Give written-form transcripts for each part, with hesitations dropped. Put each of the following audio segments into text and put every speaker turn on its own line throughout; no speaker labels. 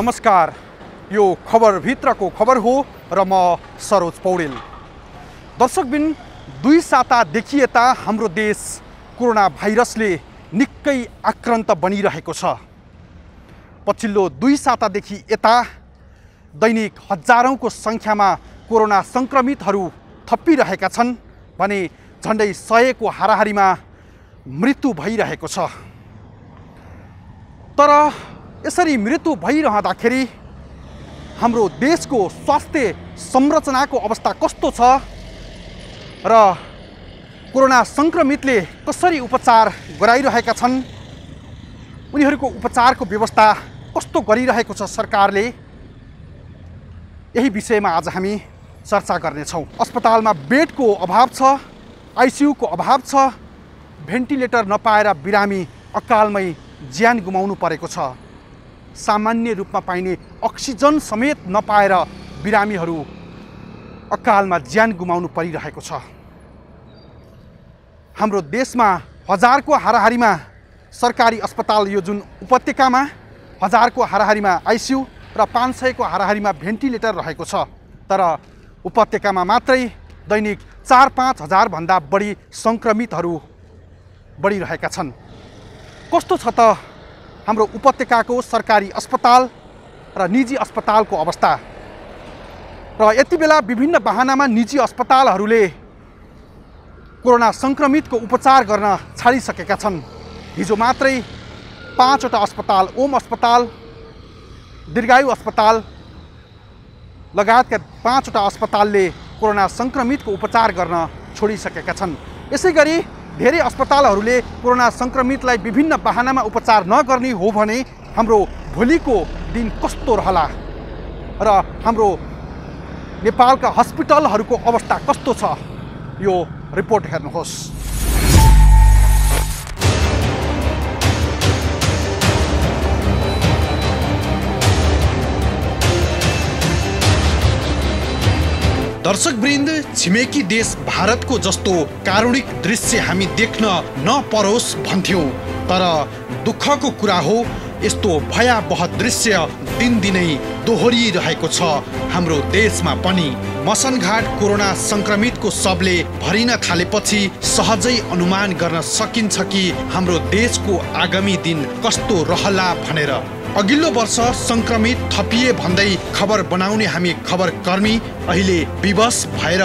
नमस्कार, यो खबरभित्रको खबर हो र म सरोज पौडेल। दर्शकबिन, 2 सातादेखि यता हाम्रो देश कोरोना भाइरसले निकै आक्रान्त बनिरहेको छ। पछिल्लो 2 सातादेखि यता दैनिक हजारौंको संख्यामा कोरोना संक्रमितहरू थपिरहेका छन् भने झन्डै 100 को हाराहारीमा मृत्यु भइरहेको छ। तर यसरी मृत्यु भइरहँदाखेरि हाम्रो देशको स्वास्थ्य संरचनाको अवस्था कस्तो छ र कोरोना संक्रमितले कसरी उपचार गराइरहेका छन्, उनीहरूको उपचारको व्यवस्था कस्तो गरिरहेको छ सरकारले, यही विषयमा आज हामी चर्चा गर्नेछौँ। अस्पतालमा बेडको अभाव छ, आइसियुको अभाव छ, भेन्टिलेटर नपाएर बिरामी अकालमै ज्यान गुमाउनु परेको छ। सामान्य रूपमा पाइने अक्सिजन समेत नपाएर बिरामीहरू अकालमा ज्यान गुमाउनु परिरहेको छ। हाम्रो देशमा हजारको हाराहारीमा सरकारी अस्पताल, यो जुन उपत्यकामा 1000 को हाराहारीमा आइसियु र 500 को हाराहारीमा भेन्टिलेटर रहेको छ। तर उपत्यकामा मात्रै दैनिक 4-5 हजार भन्दा बढी संक्रमितहरू बढिरहेका छन्। कस्तो छ त हाम्रो उपत्यकाको सरकारी अस्पताल र निजी अस्पतालको अवस्था? र यति बेला विभिन्न बहानामा निजी अस्पतालहरूले कोरोना संक्रमितको उपचार गर्न छाडिसकेका छन्। हिजो मात्रै 5 वटा अस्पताल, ओम अस्पताल, दीर्घायु अस्पताल लगायतका 5 वटा अस्पतालले कोरोना संक्रमितको उपचार गर्न छोडिसकेका छन्। यसैगरी धेरै अस्पतालहरूले कोरोना संक्रमितलाई विभिन्न बहानामा उपचार नगर्ने हो भने हाम्रो भोलिको दिन कस्तो रहला र हाम्रो नेपालका हस्पिटलहरूको अवस्था कस्तो छ, यो रिपोर्ट हेर्नुहोस्। दर्शकवृन्द, छिमेकी देश भारतको जस्तो कारुणिक दृश्य हामी देख्न नपरोस् भन्थ्यौं, तर दुःखको कुरा हो यस्तो भयावह दृश्य दिनदिनै दोहोरिरहेको छ हाम्रो देशमा पनि। मसनघाट कोरोना संक्रमितको शवले भरिन थालेपछि सहजै अनुमान गर्न सकिन्छ कि हाम्रो देशको आगामी दिन कस्तो रहला भनेर। अघिल्लो वर्ष संक्रमित थपिए भन्दै खबर बनाउने हामी खबरकर्मी अहिले विवश भएर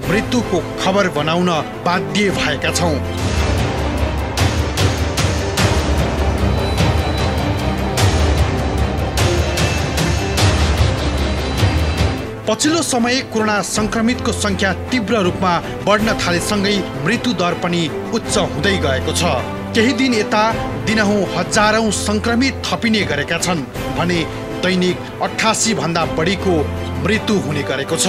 मृत्युको खबर बनाउन बाध्य भएका छौं। पछिल्लो समय कोरोना संक्रमितको संख्या तीव्र रूपमा बढ्न थालेसँगै मृत्यु दर पनि उच्च हुँदै गएको छ। केही दिन यता दिनहुँ हजारौं संक्रमित थपिने गरेका छन् भने दैनिक 88 भन्दा बढीको मृत्यु हुने गरेको छ।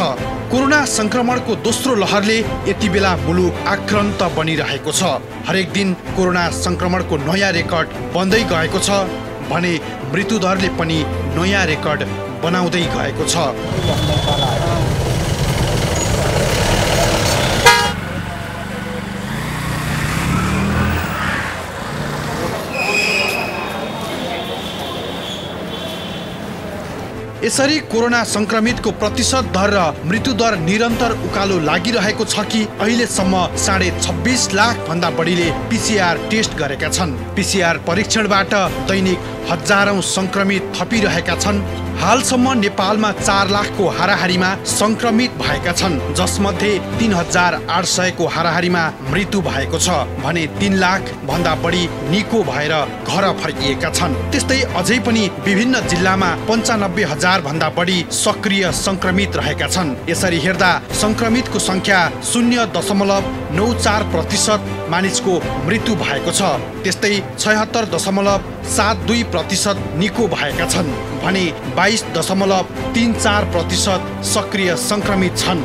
कोरोना संक्रमणको दोस्रो लहरले यति बेला मुलुक आक्रान्त बनिरहेको छ। हरेक दिन कोरोना संक्रमणको नयाँ रेकर्ड बन्दै गएको छ भने मृत्यु दरले पनि नयाँ रेकर्ड बनाउँदै गएको छ। यसरी कोरोना संक्रमितको प्रतिशत दर र मृत्यु दर निरन्तर उकालो लागिरहेको छ कि अहिलेसम्म 26.5 लाख भन्दा बढीले पीसीआर टेस्ट गरेका छन्। पीसीआर परीक्षणबाट दैनिक हजारौं संक्रमित थपिरहेका छन्। हालसम्म नेपालमा 4 लाखको हाराहारीमा संक्रमित भएका छन्, जसमध्ये 3800 को हाराहारीमा मृत्यु भएको छ भने 3 लाख भन्दा बढी निको भएर घर फर्किएका छन्। त्यस्तै अझै पनि विभिन्न जिल्लामा 95,000 भन्दा बढी सक्रिय संक्रमित रहेका छन्। यसरी हेर्दा संक्रमितको संख्या 0.94% मानिसको मृत्यु भएको छ। त्यस्तै 76.72% निको भएका छन् भने 22.34% सक्रिय संक्रमित छन्।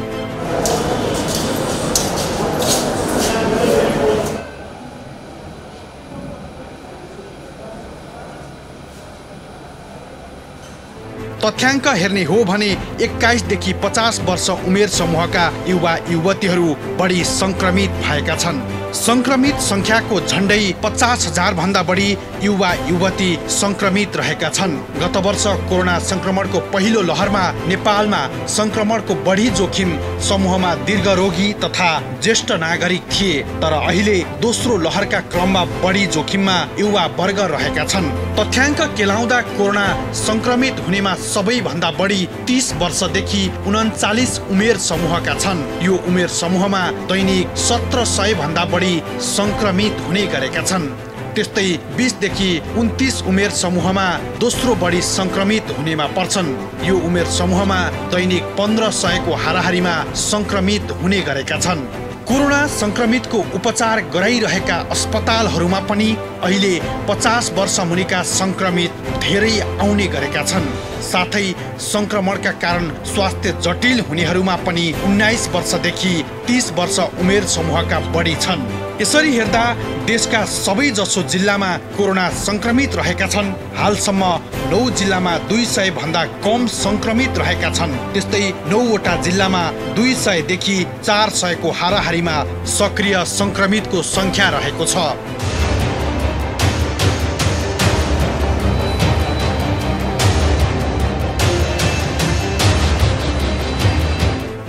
तथ्याङ्क हेर्ने हो भने 21 देखि 50 वर्ष उमेर समूहका युवा युवतीहरू बढी संक्रमित भएका छन्। संक्रमित संख्याको झण्डै 50,000 भन्दा बढी युवा युवती संक्रमित रहेका छन्। गत वर्ष कोरोना संक्रमणको पहिलो लहरमा नेपालमा संक्रमणको बढी जोखिम समूहमा दीर्घरोगी तथा ज्येष्ठ नागरिक थिए, तर अहिले दोस्रो लहरका क्रममा बढी जोखिममा युवा वर्ग रहेका छन्। तथ्याङ्क केलाउँदा कोरोना संक्रमित हुनेमा सबैभन्दा बढी 30 वर्षदेखि 39 उमेर समूहका छन्। यो उमेर समूहमा दैनिक 1700 भन्दा बढी संक्रमित हुने गरेका छन्। त्यस्तै 20 देखि 29 उमेर समूहमा दोस्रो बढी संक्रमित हुनेमा पर्छन्। यो उमेर समूहमा दैनिक 1500 को हाराहारीमा संक्रमित हुने गरेका छन्। कोरोना संक्रमितको उपचार गराइरहेका अस्पतालहरूमा पनि अहिले 50 वर्ष मुनिका संक्रमित धेरै आउने गरेका छन्। साथै संक्रमणका कारण स्वास्थ्य जटिल हुनेहरूमा पनि 19 वर्षदेखि 30 वर्ष उमेर समूहका बढी छन्। यसरी हेर्दा देशका सबै जसो जिल्लामा कोरोना संक्रमित रहेका छन्। हालसम्म 9 जिल्लामा 200 भन्दा कम संक्रमित रहेका छन्। त्यस्तै 9 वटा जिल्लामा 200 देखि 400 को हाराहारीमा सक्रिय संक्रमितको संख्या रहेको छ।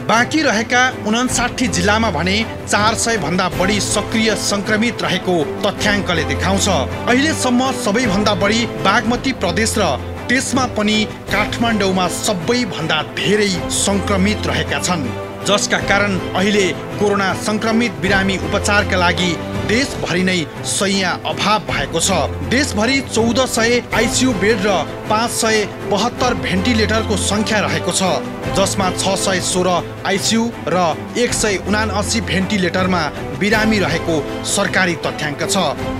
बाँकी रहेका 59 जिल्लामा भने 400 भन्दा बढी सक्रिय संक्रमित रहेको तथ्याङ्कले देखाउँछ। अहिलेसम्म सबैभन्दा बढी बागमती प्रदेश र त्यसमा पनि काठमाडौँमा सबैभन्दा धेरै संक्रमित रहेका छन्, जसका कारण अहिले कोरोना संक्रमित बिरामी उपचारका लागि देशभरि नै शैय्या अभाव भएको छ। देशभरि 1400 आइसियु बेड र 572 भेन्टिलेटरको संख्या रहेको छ, जसमा 616 आइसियु र 179 भेन्टिलेटरमा बिरामी रहेको सरकारी तथ्याङ्क छ।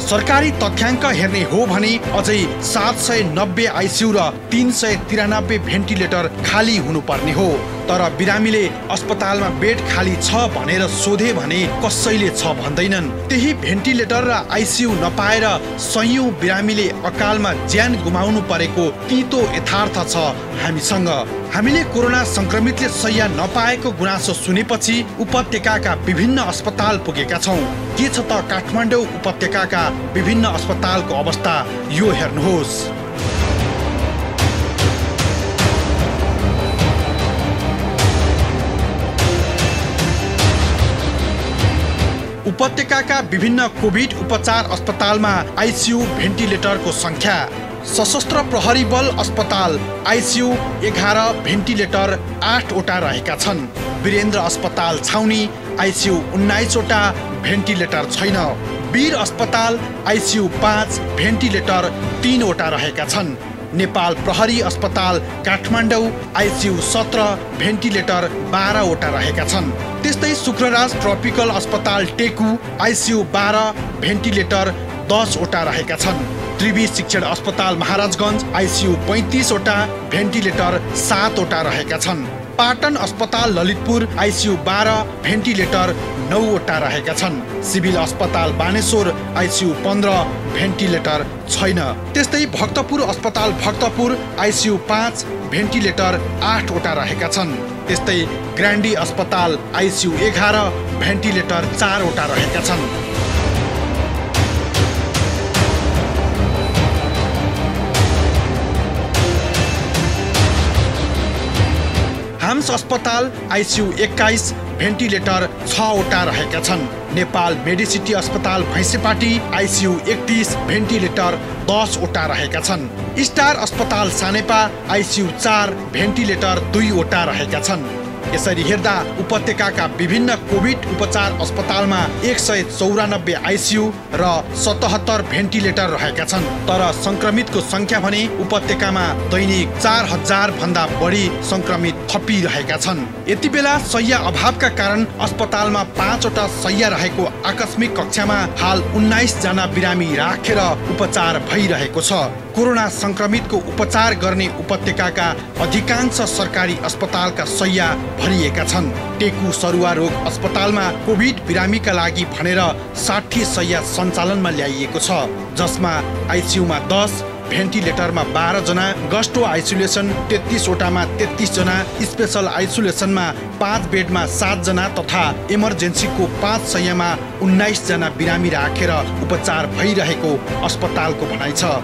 सरकारी तथ्याङ्क हेर्ने हो भने अझै 790 आइसियु र 393 भेन्टिलेटर खाली हुनुपर्ने हो, तर बिरामीले अस्पतालमा बेड खाली छ भनेर सोधे भने कसैले छ भन्दैनन्। त्यही भेन्टिलेटर र आइसियु नपाएर सयौं बिरामीले अकालमा ज्यान गुमाउनु परेको तीतो यथार्थ छ हामीसँग। हामीले कोरोना संक्रमितले शैय्या नपाएको गुनासो सुनेपछि उपत्यकाका विभिन्न अस्पताल पुगेका छौं। के छ त काठमाडौँ उपत्यकाका विभिन्न अस्पतालको अवस्था, यो हेर्नुहोस्। उपत्यकाका विभिन्न कोभिड उपचार अस्पतालमा आइसियु भेन्टिलेटरको संख्या। सशस्त्र प्रहरी बल अस्पताल आइसियु 11 भेन्टिलेटर 8 वटा रहेका छन्। वीरेन्द्र अस्पताल छाउनी आइसियु 19 वटा भेन्टिलेटर छैन। वीर अस्पताल आइसियु 5 भेन्टिलेटर 3 वटा रहेका छन्। नेपाल प्रहरी अस्पताल काठमाडौँ आइसियु 17 भेन्टिलेटर 12 वटा रहेका छन्। त्यस्तै शुक्रराज ट्रपिकल अस्पताल टेकु आइसियु 12 भेन्टिलेटर 10 वटा रहेका छन्। त्रिवी शिक्षण अस्पताल महाराजगञ्ज आइसियु 35 वटा भेन्टिलेटर 7 वटा रहेका छन्। पाटन अस्पताल ललितपुर आइसियु 12 भेन्टिलेटर 9 वटा रहेका छन्। सिभिल अस्पताल बानेश्वर आइसियु 15 भेन्टिलेटर छैन। त्यस्तै भक्तपुर अस्पताल भक्तपुर आइसियु 5 भेन्टिलेटर 8 वटा रहेका छन्। त्यस्तै ग्रान्डी अस्पताल आइसियु 11 भेन्टिलेटर 4 वटा रहेका छन्। हाम्स अस्पताल आइसियु 21 भेन्टिलेटर 6 वटा रहेका छन्। नेपाल मेडिसिटी अस्पताल भैँसेपाटी आइसियु 31 भेन्टिलेटर 10 वटा रहेका छन्। स्टार अस्पताल सानेपा आइसियु 4 भेन्टिलेटर 2 वटा रहेका छन्। यसरी हेर्दा उपत्यकाका विभिन्न कोभिड उपचार अस्पतालमा 194 आइसियु र 77 भेन्टिलेटर रहेका छन्, तर संक्रमितको संख्या भने उपत्यकामा दैनिक 4000 भन्दा बढी संक्रमित थपिरहेका छन्। यति बेला शैय्या अभावका कारण अस्पतालमा 5 वटा शैय्या रहेको आकस्मिक कक्षामा हाल 19 जना बिरामी राखेर उपचार भइरहेको छ। कोरोना संक्रमितको उपचार गर्ने उपत्यकाका अधिकांश सरकारी अस्पतालका शैय्या भरिएका छन्। टेकु सरुवा रोग अस्पतालमा कोभिड बिरामीका लागि भनेर 60 शैय्या सञ्चालनमा ल्याइएको छ, जसमा आइसियुमा 10, भेन्टिलेटरमा 12 जना, गस्टो आइसोलेसन 33 वटामा 33 जना, स्पेशल आइसोलेसनमा 5 बेडमा 7 जना तथा इमर्जेन्सीको 5 शय्यामा 19 जना बिरामी राखेर उपचार भइरहेको अस्पतालको भनाइ छ।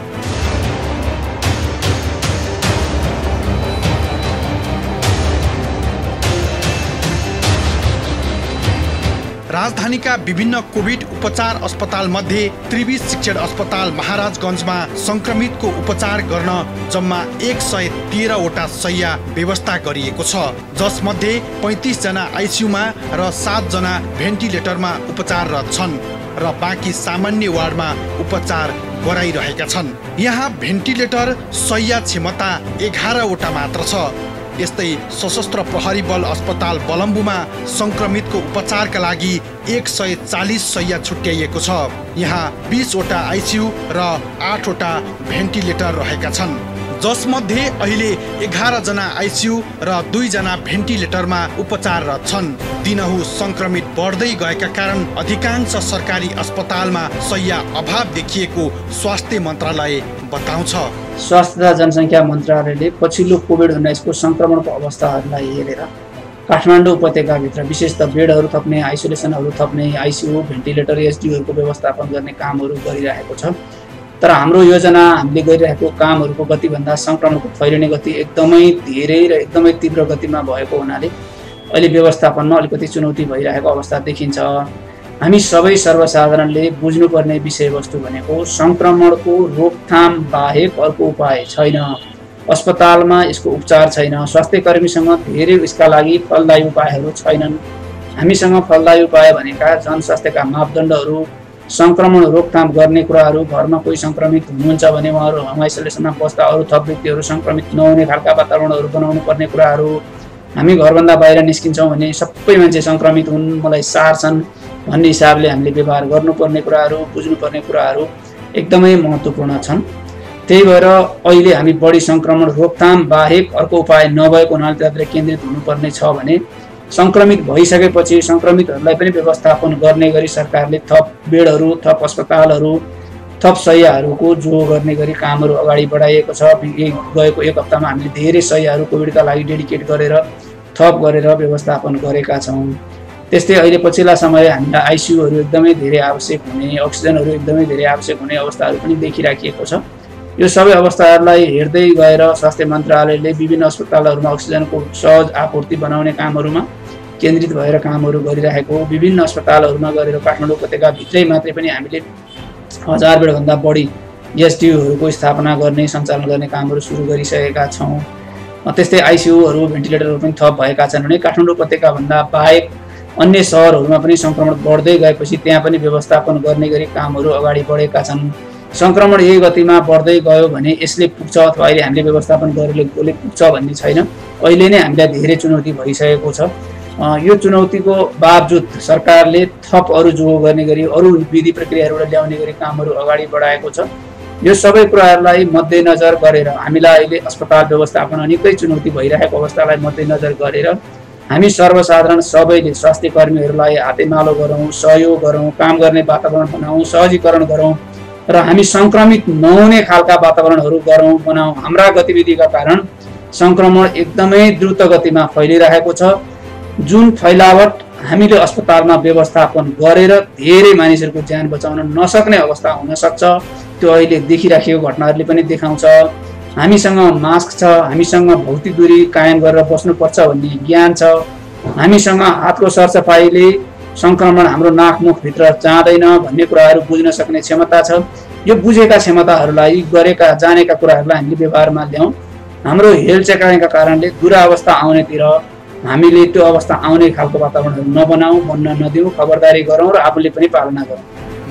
राजधानीका विभिन्न कोभिड उपचार अस्पताल मध्ये त्रिवी शिक्षण अस्पताल महाराजगञ्जमा संक्रमितको उपचार गर्न जम्मा 113 वटा शय्या व्यवस्था गरिएको छ, जसमध्ये 35 जना आइसियुमा र 7 जना भेन्टिलेटरमा उपचाररत छन् र बाँकी सामान्य वार्डमा उपचार गराइरहेका छन्। यहाँ भेन्टिलेटर शय्या क्षमता 11 वटा मात्र छ। यस्तै सशस्त्र प्रहरी बल अस्पताल बलम्बुमा संक्रमितको उपचारका लागि 140 शय्या छुट्याइएको छ। यहाँ 20 वटा आइसियु र 8 वटा भेन्टिलेटर रहेका छन्, जसमध्ये अहिले 11 जना आइसियु र 2 जना भेन्टिलेटरमा उपचाररत छन्। दिनहु संक्रमित बढ्दै गएका कारण अधिकांश सरकारी अस्पतालमा शय्या अभाव देखिएको स्वास्थ्य मन्त्रालय बताउँछ।
स्वास्थ्य तथा जनसङ्ख्या मन्त्रालयले पछिल्लो कोभिड-19 को संक्रमणको अवस्थाहरूलाई हेरेर काठमाडौँ उपत्यकाभित्र विशेषतः बेडहरू थप्ने, आइसोलेसनहरू थप्ने, आइसियु, भेन्टिलेटर, एसडियुहरूको व्यवस्थापन गर्ने कामहरू गरिरहेको छ। तर हाम्रो योजना, हामीले गरिरहेको कामहरूको गतिभन्दा संक्रमणको फैलिने गति एकदमै धेरै र एकदमै तीव्र गतिमा भएको हुनाले अहिले व्यवस्थापनमा अलिकति चुनौती भइरहेको अवस्था देखिन्छ। हामी सबै सर्वसाधारणले बुझ्नुपर्ने विषयवस्तु भनेको संक्रमणको रोकथाम बाहेक अर्को उपाय छैन। अस्पतालमा यसको उपचार छैन। स्वास्थ्य कर्मीसँग धेरै यसका लागि फलदायी उपायहरू छैनन्। हामीसँग फलदायी उपाय भनेका जनस्वास्थ्यका मापदण्डहरू, संक्रमण रोकथाम गर्ने कुराहरू, घरमा कोही संक्रमित हुनुहुन्छ भने उहाँहरू होम आइसोलेसनमा बस्दा अरू थप व्यक्तिहरू संक्रमित नहुने खालका वातावरणहरू बनाउनु पर्ने कुराहरू, हामी घरभन्दा बाहिर निस्किन्छौँ भने सबै मान्छे संक्रमित हुन्, मलाई सार्छन् भन्ने हिसाबले हामीले व्यवहार गर्नुपर्ने कुराहरू, बुझ्नुपर्ने कुराहरू एकदमै महत्त्वपूर्ण छन्। त्यही भएर अहिले हामी बढी संक्रमण रोकथाम बाहेक अर्को उपाय नभएको हुनाले त्यसतिर केन्द्रित हुनुपर्ने छ भने संक्रमित भइसकेपछि संक्रमितहरूलाई पनि व्यवस्थापन गर्ने गरी सरकारले थप बेडहरू, थप अस्पतालहरू, थप शय्याहरूको जो गर्ने गरी कामहरू अगाडि बढाइएको छ। गएको 1 हप्तामा हामीले धेरै शय्याहरू कोभिडका लागि डेडिकेट गरेर थप गरेर व्यवस्थापन गरेका छौँ। त्यस्तै अहिले पछिल्ला समय हामीलाई आइसियुहरू एकदमै धेरै आवश्यक हुने, अक्सिजनहरू एकदमै धेरै आवश्यक हुने अवस्थाहरू पनि देखिराखिएको छ। यो सबै अवस्थाहरूलाई हेर्दै गएर स्वास्थ्य मन्त्रालयले विभिन्न अस्पतालहरूमा अक्सिजनको सहज आपूर्ति बनाउने कामहरूमा केन्द्रित भएर कामहरू गरिरहेको, विभिन्न अस्पतालहरूमा गरेर काठमाडौँ उपत्यकाभित्रै मात्रै पनि हामीले 1000 बेडभन्दा बढी एसडियुहरूको स्थापना गर्ने, सञ्चालन गर्ने कामहरू सुरु गरिसकेका छौँ। त्यस्तै आइसियुहरू, भेन्टिलेटरहरू पनि थप भएका छन् भने काठमाडौँ उपत्यकाभन्दा बाहेक अन्य सहरहरूमा पनि संक्रमण बढ्दै गएपछि त्यहाँ पनि व्यवस्थापन गर्ने गरी कामहरू अगाडि बढेका छन्। संक्रमण यही गतिमा बढ्दै गयो भने यसले पुग्छ अथवा अहिले हामीले व्यवस्थापन गरेकोले पुग्छ भन्ने छैन। अहिले नै हामीलाई धेरै चुनौती भइसकेको छ। यो चुनौतीको बावजुद सरकारले थप अरू जो गर्ने गरी अरू विधि प्रक्रियाहरू ल्याउने गरी कामहरू अगाडि बढाएको छ। यो सबै कुराहरूलाई मध्यनजर गरेर हामीलाई अहिले अस्पताल व्यवस्थापन निकै चुनौती भइरहेको अवस्थालाई मध्यनजर गरेर हामी सर्वसाधारण सबैले स्वास्थ्य कर्मीहरूलाई हातेमालो गरौँ, सहयोग गरौँ, काम गर्ने वातावरण बनाऊ, सहजीकरण गरौँ र हामी संक्रमित नहुने खालका वातावरणहरू गरौँ, बनाऊ। हाम्रा गतिविधिका कारण संक्रमण एकदमै द्रुत गतिमा फैलिरहेको छ। जुन फैलावट हामीले अस्पतालमा व्यवस्थापन गरेर धेरै मानिसहरूको ज्यान बचाउन नसक्ने अवस्था हुन सक्छ, त्यो अहिले देखिराखेको घटनाहरूले पनि देखाउँछ। हामीसँग मास्क छ, हामीसँग भौतिक दूरी कायम गरेर बस्नुपर्छ भन्ने ज्ञान छ, हामीसँग हातको सरसफाइले संक्रमण हाम्रो नाक मुखभित्र जाँदैन भन्ने कुराहरू बुझ्न सक्ने क्षमता छ। यो बुझेका क्षमताहरूलाई गरेका जानेका कुराहरूलाई हामीले व्यवहारमा ल्याउँ। हाम्रो हेलचेक्राइका कारणले दुरावस्था आउनेतिर हामीले त्यो अवस्था आउने खालको वातावरणहरू नबनाऊ, बन्न नदिउँ, खबरदारी गरौँ र आफूले पनि पालना गरौँ।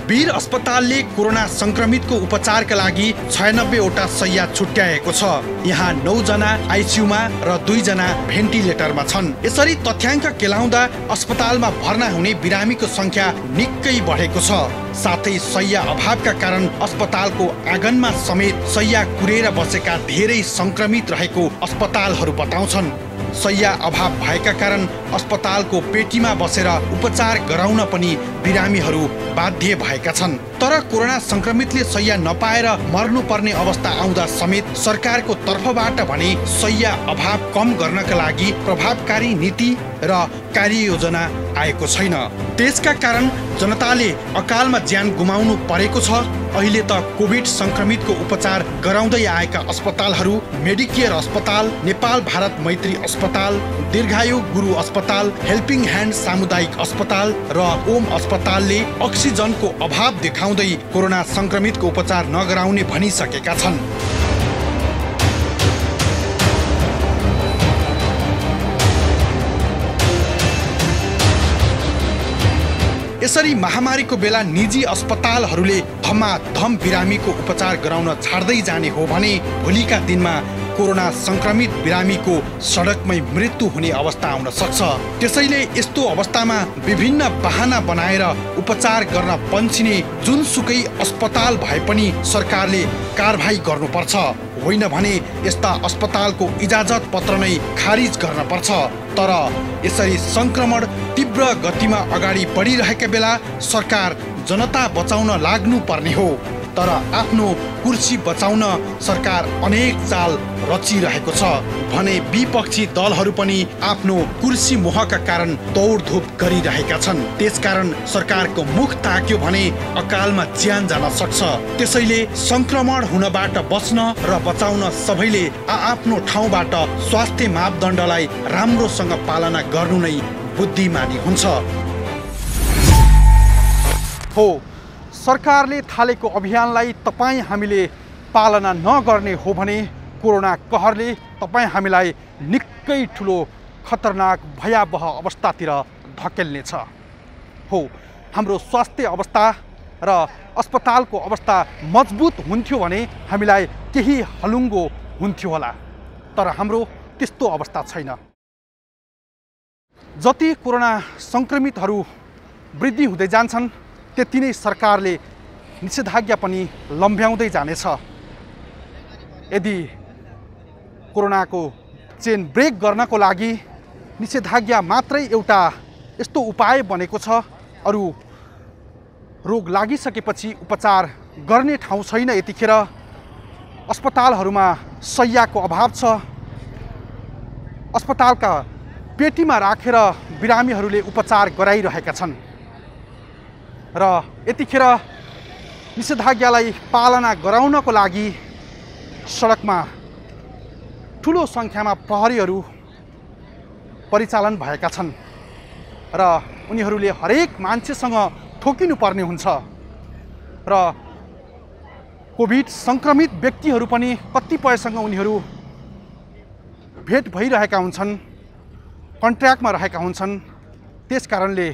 वीर अस्पतालले कोरोना संक्रमितको उपचारका लागि 96 वटा शय्या छुट्याएको छ। यहाँ 9 जना आइसियुमा र 2 जना भेन्टिलेटरमा छन्। यसरी तथ्याङ्क केलाउँदा अस्पतालमा भर्ना हुने बिरामीको संख्या निकै बढेको छ। साथै शैय्या अभावका कारण अस्पतालको आँगनमा समेत शैय्या कुरेर बसेका धेरै संक्रमित रहेको अस्पतालहरू बताउँछन्। शैय्या अभाव भएका कारण अस्पतालको पेटीमा बसेर उपचार गराउन पनि बिरामीहरू बाध्य भएका छन्। तर कोरोना संक्रमितले शैय्या नपाएर मर्नुपर्ने अवस्था आउँदा समेत सरकारको तर्फबाट भने शैय्या अभाव कम गर्नका लागि प्रभावकारी नीति र कार्ययोजना आएको छैन। त्यसका कारण जनताले अकालमा ज्यान गुमाउनु परेको छ। अहिले त कोभिड संक्रमितको उपचार गराउँदै आएका अस्पतालहरू मेडिकेयर अस्पताल, नेपाल भारत मैत्री अस्पताल, दीर्घायु गुरु अस्पताल, हेल्पिङ ह्यान्ड सामुदायिक अस्पताल र ओम अस्पतालले अक्सिजनको अभाव देखाउँदै कोरोना संक्रमितको उपचार नगराउने भनिसकेका छन्। यसरी महामारीको बेला निजी अस्पतालहरूले धमाधम बिरामीको उपचार गराउन छाड्दै जाने हो भने भोलिका दिनमा कोरोना संक्रमित बिरामीको सडकमै मृत्यु हुने अवस्था आउन सक्छ। त्यसैले यस्तो अवस्थामा विभिन्न बहाना बनाएर उपचार गर्न पन्छिने जुनसुकै अस्पताल भए पनि सरकारले कारबाही गर्नुपर्छ। होइन भने यस्ता अस्पतालको इजाजत पत्र नै खारिज गर्न पर्छ। तर यसरी संक्रमण तीव्र गतिमा अगाडि बढिरहेका बेला सरकार जनता बचाउन लाग्नु पर्ने हो। तर आफ्नो कुर्सी बचाउन सरकार अनेक चाल रचिरहेको छ भने विपक्षी दलहरू पनि आफ्नो कुर्सी मोहका कारण दौडधुप गरिरहेका छन्। त्यसकारण सरकारको मुख ताक्यो भने अकालमा ज्यान जान सक्छ। त्यसैले संक्रमण हुनबाट बच्न र बचाउन सबैले आफ्नो ठाउँबाट स्वास्थ्य मापदण्डलाई राम्रोसँग पालना गर्नु नै बुद्धिमानी हुन्छ। हो, सरकारले थालेको अभियानलाई तपाईँ हामीले पालना नगर्ने हो भने कोरोना कहरले तपाईँ हामीलाई निकै ठुलो खतरनाक भयावह अवस्थातिर धकेल्नेछ। हो, हाम्रो स्वास्थ्य अवस्था र अस्पतालको अवस्था मजबुत हुन्थ्यो भने हामीलाई केही हलुङ्गो हुन्थ्यो होला। तर हाम्रो त्यस्तो अवस्था छैन। जति कोरोना संक्रमितहरू वृद्धि हुँदै जान्छन् त्यति नै सरकारले निषेधाज्ञा पनि लम्ब्याउँदै जानेछ। यदि कोरोनाको चेन ब्रेक गर्नको लागि निषेधाज्ञा मात्रै एउटा यस्तो उपाय बनेको छ, अरू रोग लागिसकेपछि उपचार गर्ने ठाउँ छैन, यतिखेर अस्पतालहरूमा शैय्याको अभाव छ। अस्पतालका पेटीमा राखेर बिरामीहरूले उपचार गराइरहेका छन् र यतिखेर निषेधाज्ञालाई पालना गराउनको लागि सडकमा ठुलो सङ्ख्यामा प्रहरीहरू परिचालन भएका छन् र उनीहरूले हरेक मान्छेसँग ठोकिनु पर्ने हुन्छ र कोभिड संक्रमित व्यक्तिहरू पनि कतिपयसँग उनीहरू भेट भइरहेका हुन्छन्, कन्ट्र्याक्टमा रहेका हुन्छन्। त्यसकारणले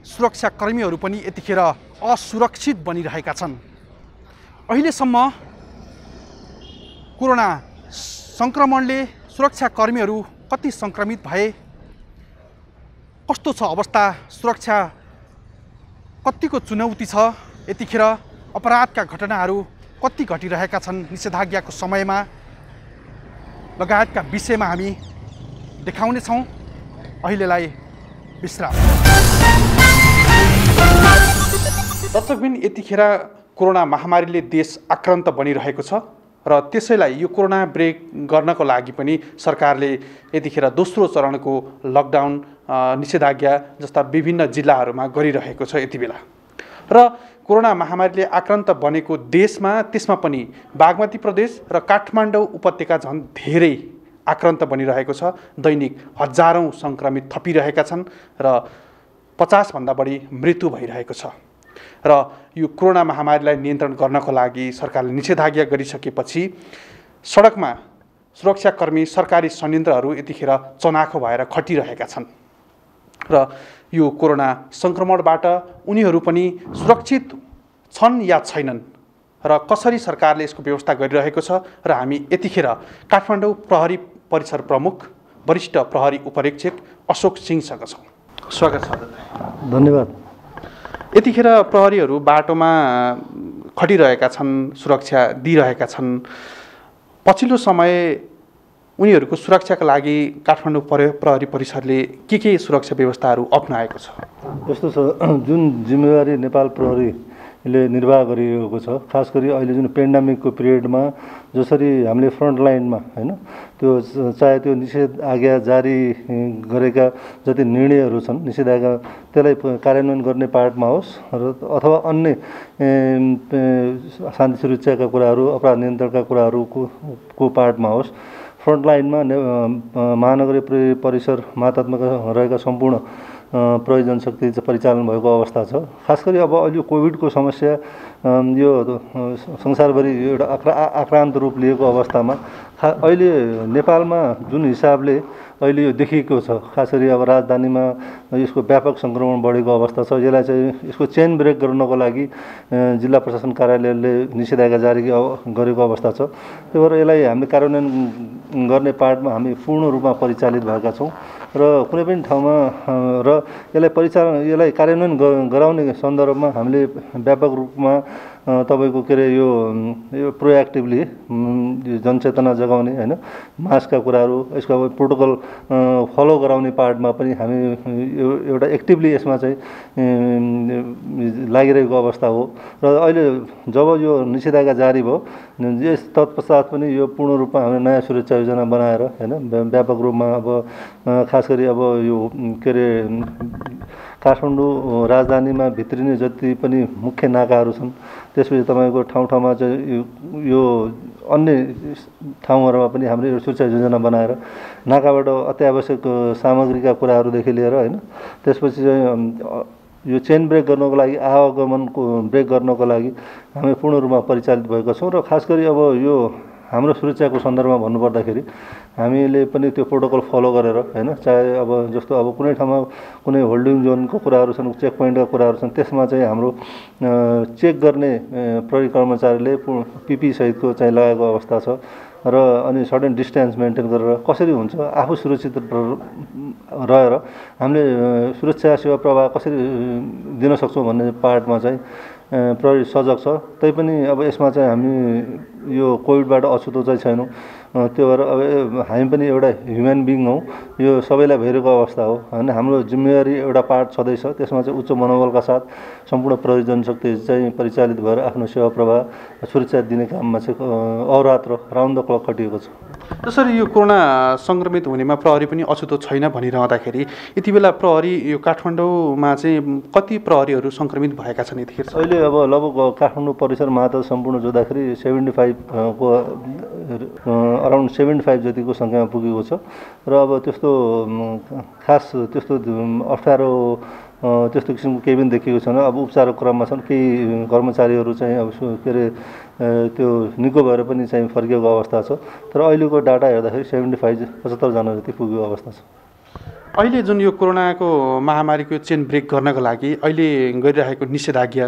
सुरक्षाकर्मीहरू पनि यतिखेर असुरक्षित बनिरहेका छन्। अहिलेसम्म कोरोना संक्रमणले सुरक्षाकर्मीहरू कति संक्रमित भए, कस्तो छ अवस्था, सुरक्षा कतिको चुनौती छ, यतिखेर अपराधका घटनाहरू कति घटिरहेका छन् निषेधाज्ञाको समयमा लगायतका विषयमा हामी देखाउनेछौँ। अहिलेलाई विश्राम। दर्शकबिन, यतिखेर कोरोना महामारीले देश आक्रान्त बनिरहेको छ र त्यसैलाई यो कोरोना ब्रेक गर्नको लागि पनि सरकारले यतिखेर दोस्रो चरणको लकडाउन निषेधाज्ञा जस्ता विभिन्न जिल्लाहरूमा गरिरहेको छ यति बेला। र कोरोना महामारीले आक्रान्त बनेको देशमा त्यसमा पनि बागमती प्रदेश र काठमाडौँ उपत्यका झन् धेरै आक्रान्त बनिरहेको छ। दैनिक हजारौं संक्रमित थपिरहेका छन् र 50 भन्दा बढी मृत्यु भइरहेको छ। र यो कोरोना महामारीलाई नियन्त्रण गर्नको लागि सरकारले निषेधाज्ञा गरिसकेपछि सडकमा सुरक्षाकर्मी, सरकारी संयन्त्रहरू यतिखेर चनाखो भएर खटिरहेका छन् र यो कोरोना संक्रमणबाट उनीहरू पनि सुरक्षित छन् या छैनन् र कसरी सरकारले यसको व्यवस्था गरिरहेको छ र हामी यतिखेर काठमाडौँ प्रहरी परिसर प्रमुख वरिष्ठ प्रहरी उपरीक्षक अशोक सिंहसँग छौँ। स्वागत छ।
धन्यवाद।
यतिखेर प्रहरीहरू बाटोमा खटिरहेका छन्, सुरक्षा दिइरहेका छन्। पछिल्लो समय उनीहरूको सुरक्षाका लागि काठमाडौँ प्रहरी परिसरले के सुरक्षा व्यवस्थाहरू अपनाएको छ?
यस्तो छ, जुन जिम्मेवारी नेपाल प्रहरीले निर्वाह गरिरहेको छ, खास गरी अहिले जुन पेन्डेमिकको पिरियडमा जसरी हामीले फ्रन्ट लाइनमा हैन त्यो चाहे त्यो निषेधाज्ञा जारी गरेका जति निर्णयहरू छन् निषेधाज्ञा त्यसलाई कार्यान्वयन गर्ने पार्टमा होस् र अथवा अन्य शान्ति सुरक्षाका कुराहरू, अपराध नियन्त्रणका कुराहरूको पार्टमा होस्, फ्रन्ट लाइनमा महानगरीय परिसर मातात्मक रहेका सम्पूर्ण प्रहरी जनशक्ति परिचालन भएको अवस्था छ। खास गरी अब अहिले कोभिडको समस्या यो संसारभरि एउटा आक्रान्त रूप लिएको अवस्थामा अहिले नेपालमा जुन हिसाबले अहिले यो देखिएको छ, खास गरी अब राजधानीमा यसको व्यापक सङ्क्रमण बढेको अवस्था छ। यसलाई चाहिँ यसको चेन ब्रेक गर्नको लागि जिल्ला प्रशासन कार्यालयले निषेधाज्ञा जारी गरेको अवस्था छ। त्यही भएर यसलाई हामीले कार्यान्वयन गर्ने पार्टमा हामी पूर्ण रूपमा परिचालित भएका छौँ र कुनै पनि ठाउँमा र यसलाई कार्यान्वयन गराउने सन्दर्भमा हामीले व्यापक रूपमा तपाईँको के अरे यो प्रोएक्टिभली जनचेतना जगाउने हैन, मास्कका कुराहरू, यसको प्रोटोकल फलो गराउने पार्टमा पनि हामी एउटा एक्टिभली यसमा चाहिँ लागिरहेको अवस्था हो। र अहिले जब यो निषेधाज्ञा जारी भयो, यस तत्पश्चात पनि यो पूर्ण रूपमा हामीले नयाँ सुरक्षा योजना बनाएर हैन व्यापक रूपमा अब खास गरी अब यो के अरे काठमाडौँ राजधानीमा भित्रिने जति पनि मुख्य नाकाहरू छन्, त्यसपछि तपाईँको ठाउँ-ठाउँमा चाहिँ यो अन्य ठाउँहरूमा पनि हामीले एउटा सुरक्षा योजना बनाएर नाकाबाट अत्यावश्यक सामग्रीका कुराहरूदेखि लिएर हैन, त्यसपछि चाहिँ यो चेन ब्रेक गर्नको लागि, आवागमनको ब्रेक गर्नको लागि हामी पूर्ण रूपमा परिचालित भएका छौँ। र खास गरी अब यो हाम्रो सुरक्षाको सन्दर्भमा भन्नुपर्दाखेरि हामीले पनि त्यो प्रोटोकल फलो गरेर हैन, चाहे अब जस्तो अब कुनै ठाउँमा कुनै होल्डिङ जोनको कुराहरू छन्, चेक पोइन्टका कुराहरू छन्, त्यसमा चाहिँ हाम्रो चेक गर्ने प्रहरी कर्मचारीले पिपी सहितको चाहिँ लगाएको अवस्था छ र अनि सर्टेन डिस्टेन्स मेन्टेन गरेर कसरी हुन्छ आफू सुरक्षित रहेर हामीले सुरक्षा सेवा प्रवाह कसरी दिन सक्छौँ भन्ने पार्टमा चाहिँ प्रहरी सजग छ। तैपनि अब यसमा चाहिँ हामी यो कोभिडबाट अछुतो चाहिँ छैनौँ। त्यो भएर अब हामी पनि एउटा ह्युमन बिङ हौँ, यो सबैलाई भइरहेको अवस्था हो होइन। हाम्रो जिम्मेवारी एउटा पार्ट छँदैछ, त्यसमा चाहिँ उच्च मनोबलका साथ सम्पूर्ण प्रहरी जनशक्ति चाहिँ परिचालित भएर आफ्नो सेवा प्रवाह सुरक्षा दिने काममा चाहिँ अहोरात्र राउन्ड द क्लक खटिएको छ।
जसरी यो कोरोना सङ्क्रमित हुनेमा प्रहरी पनि अछुतो छैन भनिरहँदाखेरि यति बेला प्रहरी यो काठमाडौँमा चाहिँ कति प्रहरीहरू सङ्क्रमित भएका छन् यतिखेर?
अहिले अब लगभग काठमाडौँ परिसर मात्र सम्पूर्ण जोड्दाखेरि 75 को अराउन्ड 75 जतिको सङ्ख्यामा पुगेको छ। र अब त्यस्तो खास त्यस्तो अप्ठ्यारो त्यस्तो किसिमको केही पनि देखिएको छैन। अब उपचारको क्रममा छन्, केही कर्मचारीहरू चाहिँ अब के अरे त्यो निको भएर पनि चाहिँ फर्किएको अवस्था छ। तर अहिलेको डाटा हेर्दाखेरि 75 जना जति पुगेको अवस्था छ।
अहिले जुन यो कोरोनाको महामारीको चेन ब्रेक गर्नको लागि अहिले गरिरहेको निषेधाज्ञा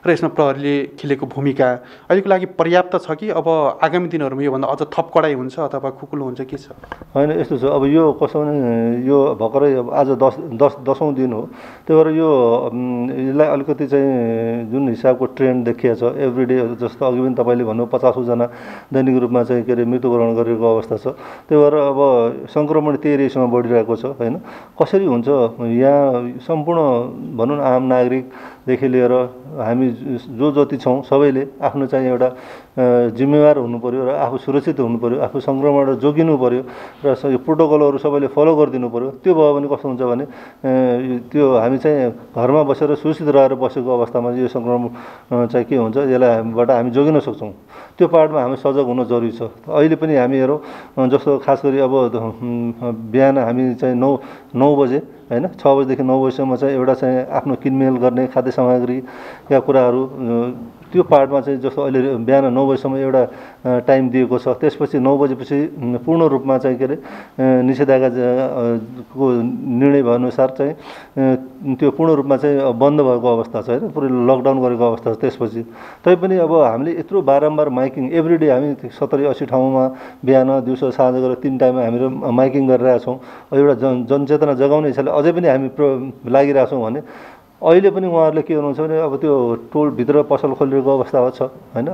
र यसमा प्रहरीले खेलेको भूमिका अहिलेको लागि पर्याप्त छ कि अब आगामी दिनहरूमा योभन्दा अझ थप कडाइ हुन्छ अथवा खुकुलो हुन्छ, के छ?
होइन, यस्तो छ, अब यो कसो भने यो भर्खरै अब आज 10औं दिन हो। त्यही भएर यो यसलाई अलिकति चाहिँ जुन हिसाबको ट्रेन्ड देखिएको छ एभ्रिडे, जस्तो अघि पनि तपाईँले भन्नु 50 जना दैनिक रूपमा चाहिँ के अरे मृत्युवरण गरेको अवस्था छ। त्यही भएर अब सङ्क्रमण त्यही रेसमा बढिरहेको छ होइन। कसरी हुन्छ यहाँ सम्पूर्ण भनौँ न आम नागरिकदेखि लिएर हामी जो जति छौँ सबैले आफ्नो चाहिँ एउटा जिम्मेवार हुनु पर्यो र आफू सुरक्षित हुनु पर्यो, आफू सङ्क्रमणबाट जोगिनु पर्यो र यो प्रोटोकलहरू सबैले फलो गरिदिनु पर्यो। त्यो भयो भने कस्तो हुन्छ भने त्यो हामी चाहिँ घरमा बसेर सुरक्षित रहेर बसेको अवस्थामा यो सङ्क्रमण चाहिँ के हुन्छ, यसलाईबाट हामी जोगिन सक्छौँ। त्यो पार्टमा हामी सजग हुन जरुरी छ। अहिले पनि हामी हेरौँ, जस्तो खास गरी अब बिहान हामी चाहिँ 9 बजे होइन, 6 बजेदेखि 9 बजीसम्म चाहिँ एउटा चाहिँ आफ्नो किनमेल गर्ने खाद्य सामग्रीका कुराहरू त्यो पार्टमा चाहिँ जस्तो अहिले बिहान 9 बजीसम्म एउटा टाइम दिएको छ। त्यसपछि 9 बजेपछि पूर्ण रूपमा चाहिँ के अरे निषेधाज्ञाको निर्णय भएअनुसार चाहिँ त्यो पूर्ण रूपमा चाहिँ बन्द भएको अवस्था छ होइन, पुरै लकडाउन गरेको अवस्था छ। त्यसपछि तैपनि अब हामीले यत्रो बारम्बार माइकिङ एभ्रिडे हामी 70-80 ठाउँमा बिहान दिउँसो साँझ गरेर 3 टाइममा हामीले माइकिङ गरिरहेका छौँ। एउटा जनचेतना जगाउने हिसाबले अझै पनि हामी लागिरहेछौँ भने अहिले पनि उहाँहरूले के गर्नुहुन्छ भने अब त्यो टोलभित्र पसल खोलिरहेको अवस्था छ होइन,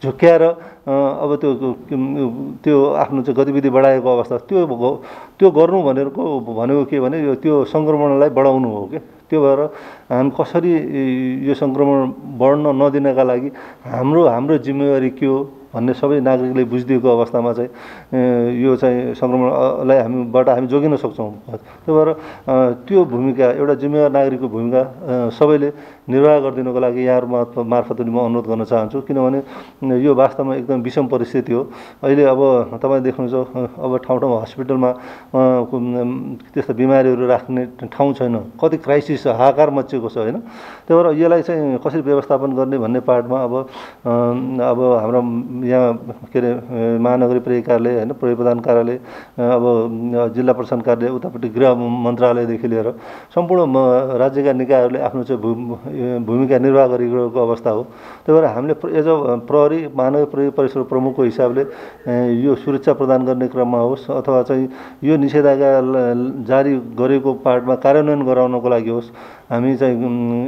झुक्क्याएर अब त्यो आफ्नो चाहिँ गतिविधि बढाएको अवस्था, त्यो गर्नु भनेको के भने त्यो सङ्क्रमणलाई बढाउनु हो कि। त्यो भएर हामी कसरी यो सङ्क्रमण बढ्न नदिनका लागि हाम्रो जिम्मेवारी के हो भन्ने सबै नागरिकले बुझिदिएको अवस्थामा चाहिँ यो चाहिँ सङ्क्रमणलाई हामी जोगिन सक्छौँ। त्यही भएर त्यो भूमिका, एउटा जिम्मेवार नागरिकको भूमिका सबैले निर्वाह गरिदिनुको लागि यहाँहरू मार्फत म अनुरोध गर्न चाहन्छु। किनभने यो वास्तवमा एकदम विषम परिस्थिति हो। अहिले अब तपाईँ देख्नुहुन्छ अब ठाउँ ठाउँमा हस्पिटलमा त्यस्ता बिमारीहरू राख्ने ठाउँ छैन, कति क्राइसिस छ, हाहाकार मचिएको छ होइन। त्यही भएर यसलाई चाहिँ कसरी व्यवस्थापन गर्ने भन्ने पार्टमा अब हाम्रो यहाँ के अरे महानगरीय प्रहरी कार्यालय होइन, प्रहरी प्रधान कार्यालय, अब जिल्ला प्रशासन कार्यालय, उतापट्टि गृह मन्त्रालयदेखि लिएर सम्पूर्ण राज्यका निकायहरूले आफ्नो चाहिँ भूमिका निर्वाह गरिरहेको अवस्था हो। त्यही भएर हामीले एज अ प्रहरी, महानगरीय प्रहरी परिसर प्रमुखको हिसाबले यो सुरक्षा प्रदान गर्ने क्रममा होस् अथवा चाहिँ यो निषेधाज्ञा जारी गरेको पार्टमा कार्यान्वयन गराउनको लागि होस्, हामी चाहिँ